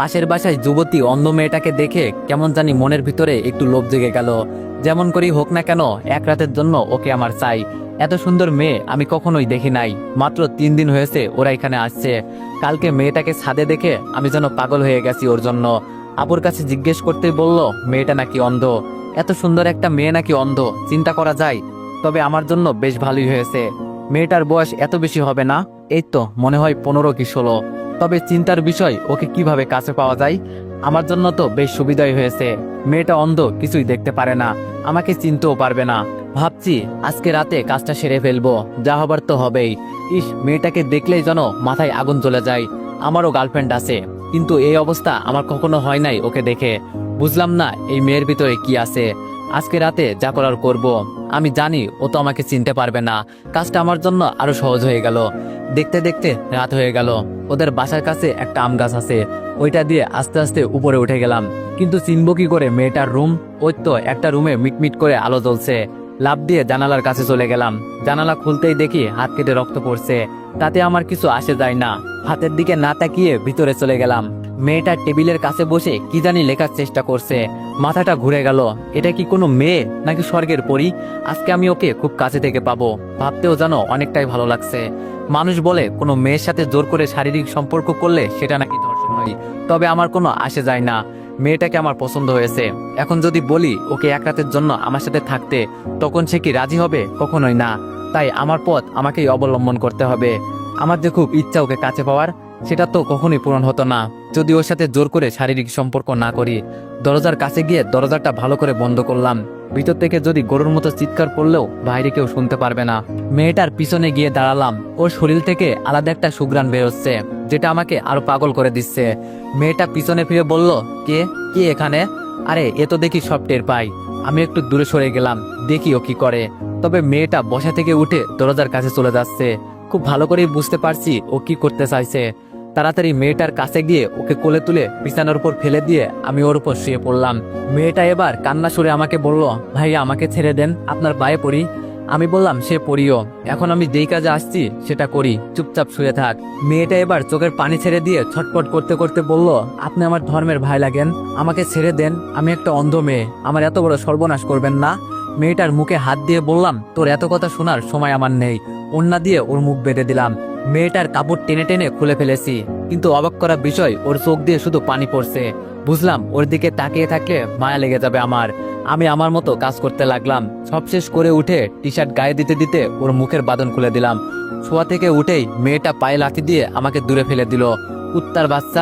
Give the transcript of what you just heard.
পাশের বাসায় যুবতী অন্ধ মেয়েটাকে দেখে কেমন জানি মনের ভিতরে একটু লোভ জেগে গেল। যেমন করেই হোক না কেন এক রাতের জন্য ওকে আমার চাই। এত সুন্দর মেয়ে আমি কখনোই দেখি নাই। মাত্র 3 দিন হয়েছে ওরা এখানে আসছে। কালকে মেয়েটাকে ছাদে দেখে আমি যেন পাগল হয়ে গেছি ওর জন্য। আপুর কাছে জিজ্ঞেস করতেই বলল মেয়েটা নাকি অন্ধ। এত সুন্দর একটা মেয়ে নাকি অন্ধ, চিন্তা করা যায়। তবে আমার জন্য বেশ ভালোই হয়েছে। মেয়েটার বয়স এত বেশি হবে না, এই তো মনে হয় 15 কি 16। তবে চিন্তার বিষয় ওকে কিভাবে কাছে পাওয়া যায়। আমার জন্য তো বেশ সুবিধাই হয়েছে। মেয়েটা অন্ধ, কিছুই দেখতে পারে না, আমাকে চিনতেও পারবে না। ভাবছি আজকে রাতে কাজটা সেরে ফেলবো, যা হবার তো হবেই। ইস, মেয়েটাকে দেখলেই যেন মাথায় আগুন জ্বলে যায়। আমারও গার্লফ্রেন্ড আছে, কিন্তু এই অবস্থা আমার কখনো হয় নাই ওকে দেখে। বুঝলাম না এই মেয়ের ভিতরে কি আছে। আজকে রাতে যা করার করব। আমি জানি ও তো আমাকে চিনতে পারবে না। কাজটা আমার জন্য আরো সহজ হয়ে গেল। দেখতে দেখতে রাত হয়ে গেল। ওদের বাসার কাছে একটা আম গাছ আছে, ওইটা দিয়ে আস্তে আস্তে উপরে উঠে গেলাম। কিন্তু চিনবো কি করে মেয়েটার রুম? ওই তো একটা রুমে মিটমিট করে আলো জ্বলছে। লাফ দিয়ে জানালার কাছে চলে গেলাম। জানালা খুলতেই দেখি হাত কেটে রক্ত পড়ছে। তাতে আমার কিছু আসে যায় না, হাতের দিকে না তাকিয়ে ভিতরে চলে গেলাম। মেয়েটা টেবিলের কাছে বসে কি জানি লেখার চেষ্টা করছে। মাথাটা ঘুরে গেল। এটা কি কোনো মেয়ে নাকি স্বর্গের পরী? আজকে আমি ওকে খুব কাছে থেকে পাবো, ভাবতেও জানো অনেকটাই ভালো লাগছে। মানুষ বলে কোনো মেয়ের সাথে জোর করে শারীরিক সম্পর্ক করলে সেটা নাকি ধর্ষণ হয়। তবে আমার কোনো আসে যায় না। মেয়েটাকে আমার পছন্দ হয়েছে। এখন যদি বলি ওকে এক রাতের জন্য আমার সাথে থাকতে, তখন সে কি রাজি হবে? কখনোই না। তাই আমার পথ আমাকেই অবলম্বন করতে হবে। আমার যে খুব ইচ্ছা ওকে কাছে পাওয়ার, সেটা তো কখনোই পূরণ হতো না যদি ওর সাথে জোর করে শারীরিক সম্পর্ক না করি। দরজার কাছে গিয়ে দরজাটা ভালো করে বন্ধ করলাম। ভিতর থেকে যদি গরুর মতো চিৎকার করলেও বাইরে কেউ শুনতে পারবে না। মেয়েটার পিছনে গিয়ে দাঁড়ালাম। ওর শরীর থেকে আলাদা একটা সুঘ্রাণ বেরোচ্ছে, যেটা আমাকে আরো পাগল করে দিচ্ছে। মেয়েটা পিছনে ফিরে বলল, কে কে এখানে? আরে এ তো দেখি সব টের পাই। আমি একটু দূরে সরে গেলাম, দেখি ও কি করে। তবে মেয়েটা বসা থেকে উঠে দরজার কাছে চলে যাচ্ছে। খুব ভালো করেই বুঝতে পারছি ও কি করতে চাইছে। তাড়াতাড়ি মেয়েটার কাছে গিয়ে ওকে কোলে তুলে বিছানার উপর ফেলে দিয়ে আমি ওর উপর শুয়ে পড়লাম। মেয়েটা এবার কান্না সুরে আমাকে বলল, ভাই আমাকে ছেড়ে দেন, আপনার পায়ে পড়ি। আমি বললাম সে পড়িও, এখন আমি যেই কাজে আসছি সেটা করি, চুপচাপ শুয়ে থাক। মেয়েটা এবার চোখের পানি ছেড়ে দিয়ে ছটপট করতে করতে বলল, আপনি আমার ধর্মের ভাই লাগেন, আমাকে ছেড়ে দেন, আমি একটা অন্ধ মেয়ে, আমার এত বড় সর্বনাশ করবেন না। মেয়েটার মুখে হাত দিয়ে বললাম, তোর এত কথা শোনার সময় আমার নেই। ওড়না দিয়ে ওর মুখ বেঁধে দিলাম। মেয়েটার কাপড় টেনে টেনে খুলে ফেলেছি, কিন্তু অবাক করা বিষয় ওর চোখ দিয়ে শুধু পানি পড়ছে। বুঝলাম ওর দিকে তাকিয়ে থাকলে মায়া লেগে যাবে আমার। আমি আমার মতো কাজ করতে লাগলাম। সব শেষ করে উঠে টি শার্ট গায়ে দিতে দিতে ওর মুখের বাঁধন খুলে দিলাম। শোয়া থেকে উঠেই মেয়েটা পায়ে লাথি দিয়ে আমাকে দূরে ফেলে দিল। কুত্তার বাচ্চা!